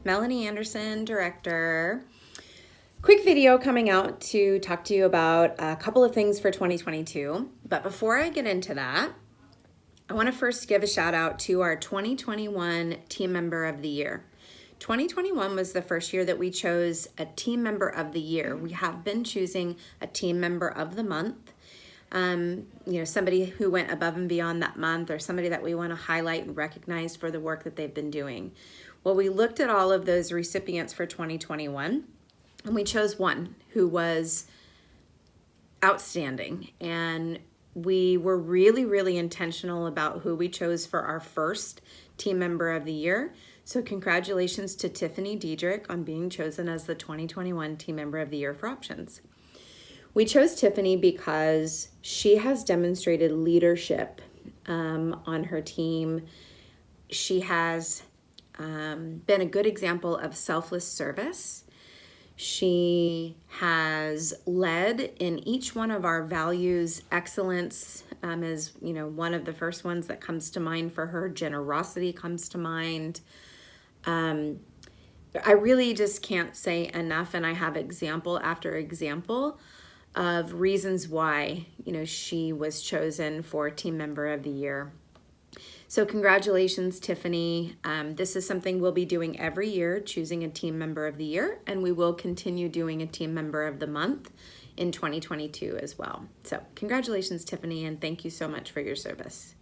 Melanie Anderson, director. Quick video coming out to talk to you about a couple of things for 2022. But before I get into that, I want to first give a shout out to our 2021 Team Member of the Year. 2021 was the first year that we chose a Team Member of the Year. We have been choosing a Team Member of the Month. Somebody who went above and beyond that month, or somebody that we want to highlight and recognize for the work that they've been doing. Well, we looked at all of those recipients for 2021, and we chose one who was outstanding. And we were really, really intentional about who we chose for our first Team Member of the Year. So congratulations to Tiffany Diedrich on being chosen as the 2021 Team Member of the Year for Options. We chose Tiffany because she has demonstrated leadership on her team. She has been a good example of selfless service. She has led in each one of our values. Excellence is, one of the first ones that comes to mind for her. Generosity comes to mind. I really just can't say enough, and I have example after example of reasons why, she was chosen for Team Member of the Year. So congratulations, Tiffany. This is something we'll be doing every year, choosing a Team Member of the Year, and we will continue doing a Team Member of the Month in 2022 as well. So congratulations, Tiffany, and thank you so much for your service.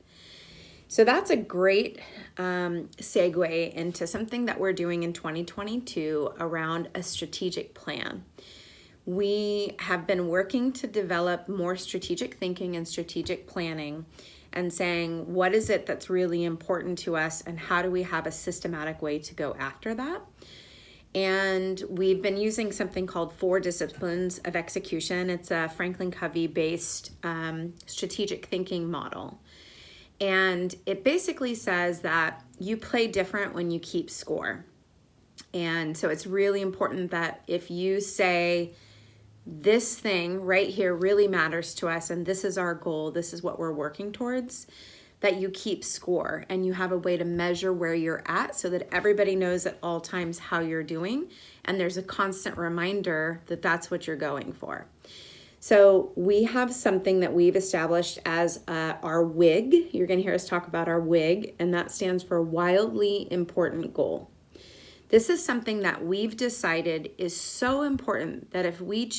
So that's a great segue into something that we're doing in 2022 around a strategic plan. We have been working to develop more strategic thinking and strategic planning, and saying, what is it that's really important to us, and how do we have a systematic way to go after that? And we've been using something called 4 Disciplines of Execution. It's a Franklin Covey-based strategic thinking model. And it basically says that you play different when you keep score. And so it's really important that if you say, this thing right here really matters to us, and this is our goal, this is what we're working towards, that you keep score and you have a way to measure where you're at so that everybody knows at all times how you're doing, and there's a constant reminder that that's what you're going for. So we have something that we've established as our WIG. You're going to hear us talk about our WIG, and that stands for Wildly Important Goal. This is something that we've decided is so important that if we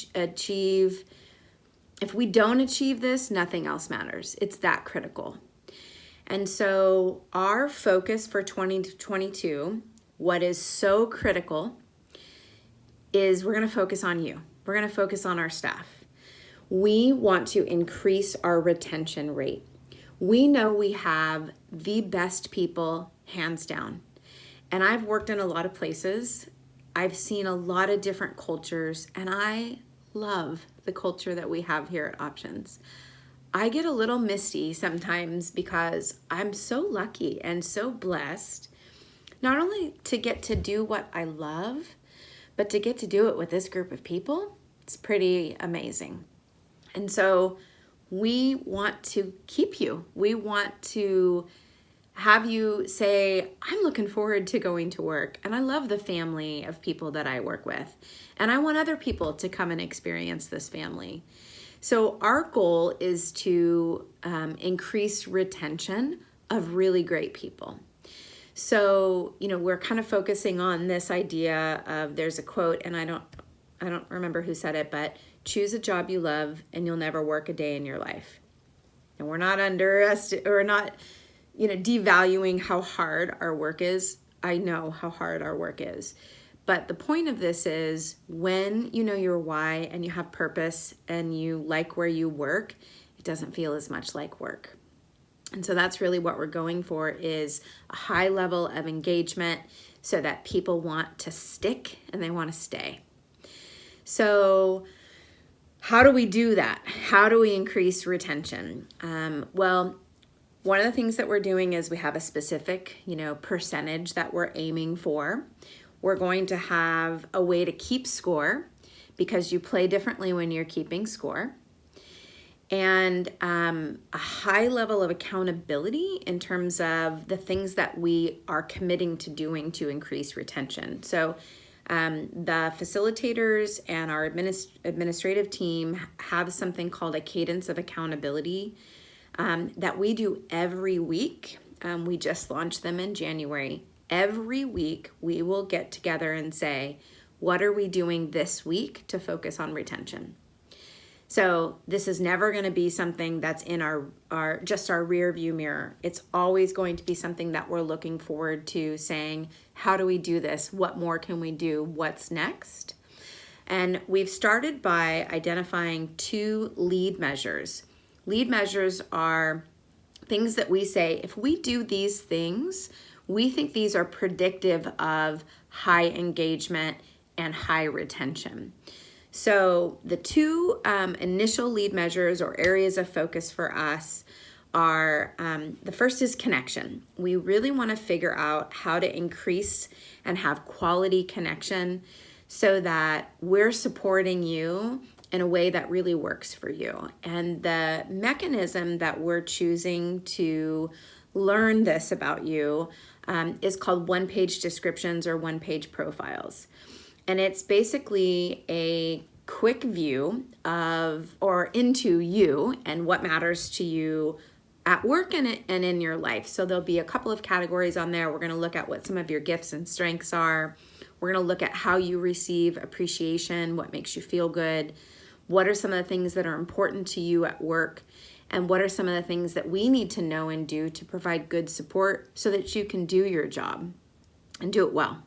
don't achieve this, nothing else matters. It's that critical. And so our focus for 2022, what is so critical, is we're going to focus on you. We're going to focus on our staff. We want to increase our retention rate. We know we have the best people, hands down. And I've worked in a lot of places. I've seen a lot of different cultures, and I love the culture that we have here at Options. I get a little misty sometimes because I'm so lucky and so blessed, not only to get to do what I love, but to get to do it with this group of people. It's pretty amazing. And so we want to keep you. We want to have you say, I'm looking forward to going to work, and I love the family of people that I work with, and I want other people to come and experience this family. So our goal is to increase retention of really great people. So, we're kind of focusing on this idea of, there's a quote, and I don't remember who said it, but choose a job you love and you'll never work a day in your life. And we're not devaluing how hard our work is. I know how hard our work is. But the point of this is, when you know your why and you have purpose and you like where you work, it doesn't feel as much like work. And so that's really what we're going for, is a high level of engagement so that people want to stick and they want to stay. So how do we do that? How do we increase retention? Well, one of the things that we're doing is we have a specific, percentage that we're aiming for. We're going to have a way to keep score, because you play differently when you're keeping score. and a high level of accountability in terms of the things that we are committing to doing to increase retention. So the facilitators and our administrative team have something called a cadence of accountability that we do every week. We just launched them in January. Every week we will get together and say, what are we doing this week to focus on retention? So this is never going to be something that's in our just our rear view mirror. It's always going to be something that we're looking forward to, saying, how do we do this? What more can we do? What's next? And we've started by identifying 2 lead measures. Lead measures are things that we say, if we do these things, we think these are predictive of high engagement and high retention. So the 2 initial lead measures or areas of focus for us are, the first is connection. We really want to figure out how to increase and have quality connection so that we're supporting you in a way that really works for you. And the mechanism that we're choosing to learn this about you is called one-page descriptions or one-page profiles. And it's basically a quick view of or into you and what matters to you at work and in your life. So there'll be a couple of categories on there. We're going to look at what some of your gifts and strengths are. We're going to look at how you receive appreciation, what makes you feel good, what are some of the things that are important to you at work, and what are some of the things that we need to know and do to provide good support so that you can do your job and do it well.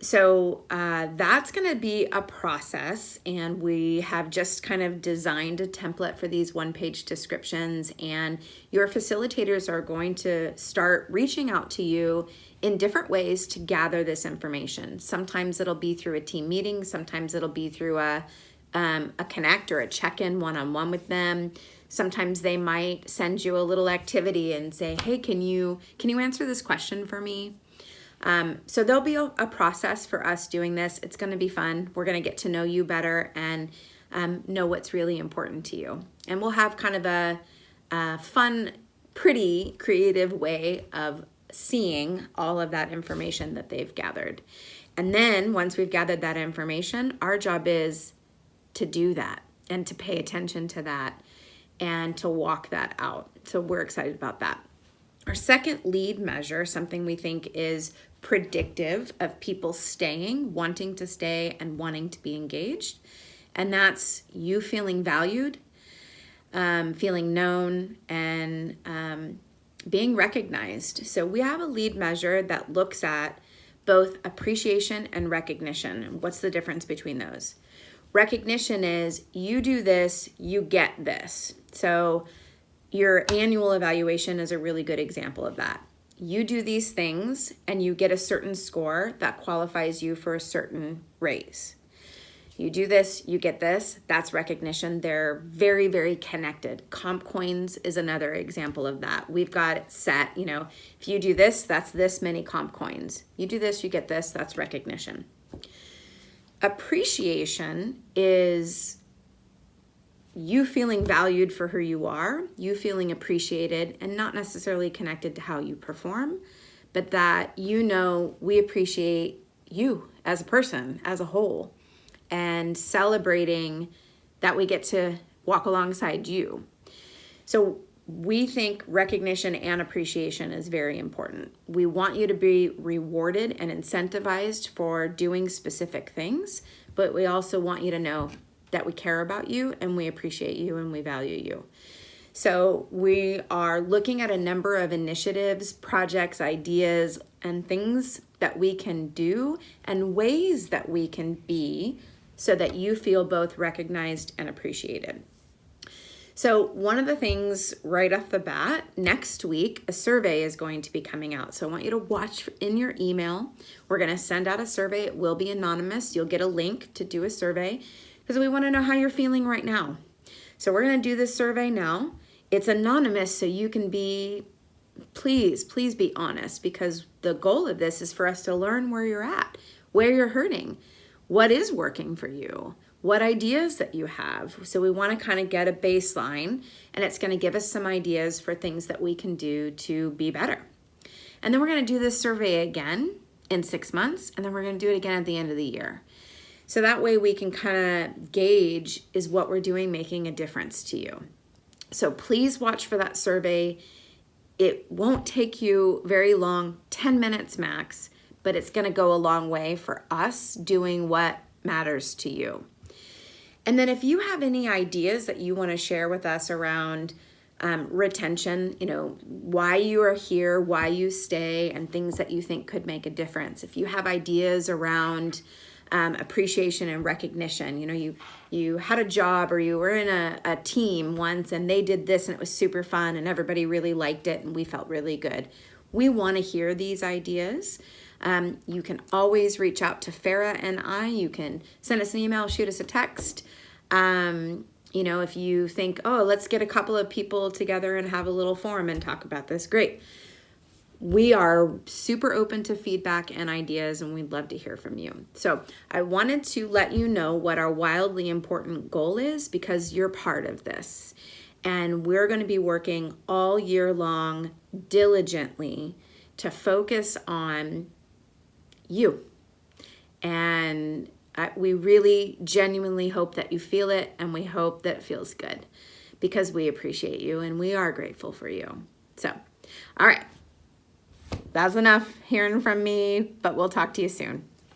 So that's going to be a process, and we have just kind of designed a template for these one-page descriptions, and your facilitators are going to start reaching out to you in different ways to gather this information. Sometimes it'll be through a team meeting, sometimes it'll be through a connect or a check-in one-on-one with them. Sometimes they might send you a little activity and say, hey, can you answer this question for me? So there'll be a process for us doing this. It's going to be fun. We're going to get to know you better and know what's really important to you. And we'll have kind of a fun, pretty creative way of seeing all of that information that they've gathered. And then once we've gathered that information, our job is to do that and to pay attention to that and to walk that out. So we're excited about that. Our second lead measure, something we think is predictive of people staying, wanting to stay, and wanting to be engaged. And that's you feeling valued, feeling known, and being recognized. So we have a lead measure that looks at both appreciation and recognition. What's the difference between those? Recognition is you do this, you get this. So your annual evaluation is a really good example of that. You do these things and you get a certain score that qualifies you for a certain raise. You do this, you get this, that's recognition. They're very, very connected. Comp coins is another example of that. We've got it set, if you do this, that's this many comp coins. You do this, you get this, that's recognition. Appreciation is you feeling valued for who you are, you feeling appreciated, and not necessarily connected to how you perform, but that we appreciate you as a person, as a whole, and celebrating that we get to walk alongside you. So we think recognition and appreciation is very important. We want you to be rewarded and incentivized for doing specific things, but we also want you to know that we care about you and we appreciate you and we value you. So we are looking at a number of initiatives, projects, ideas, and things that we can do and ways that we can be so that you feel both recognized and appreciated. So one of the things right off the bat, next week, a survey is going to be coming out. So I want you to watch in your email. We're going to send out a survey. It will be anonymous. You'll get a link to do a survey because we want to know how you're feeling right now. So we're going to do this survey now. It's anonymous, so you can please be honest, because the goal of this is for us to learn where you're at, where you're hurting, what is working for you, what ideas that you have. So we want to kind of get a baseline, and it's going to give us some ideas for things that we can do to be better. And then we're going to do this survey again in 6 months, and then we're going to do it again at the end of the year. So that way we can kind of gauge, is what we're doing making a difference to you? So please watch for that survey. It won't take you very long, 10 minutes max, but it's going to go a long way for us doing what matters to you. And then if you have any ideas that you want to share with us around retention, why you are here, why you stay, and things that you think could make a difference. If you have ideas around appreciation and recognition, you had a job or you were in a team once and they did this and it was super fun and everybody really liked it and we felt really good. We want to hear these ideas. You can always reach out to Farah and I. You can send us an email, shoot us a text. If you think, oh, let's get a couple of people together and have a little forum and talk about this, great. We are super open to feedback and ideas, and we'd love to hear from you. So I wanted to let you know what our wildly important goal is, because you're part of this. And we're going to be working all year long diligently to focus on you. And we really genuinely hope that you feel it, and we hope that it feels good, because we appreciate you and we are grateful for you. So, all right. That's enough hearing from me, but we'll talk to you soon.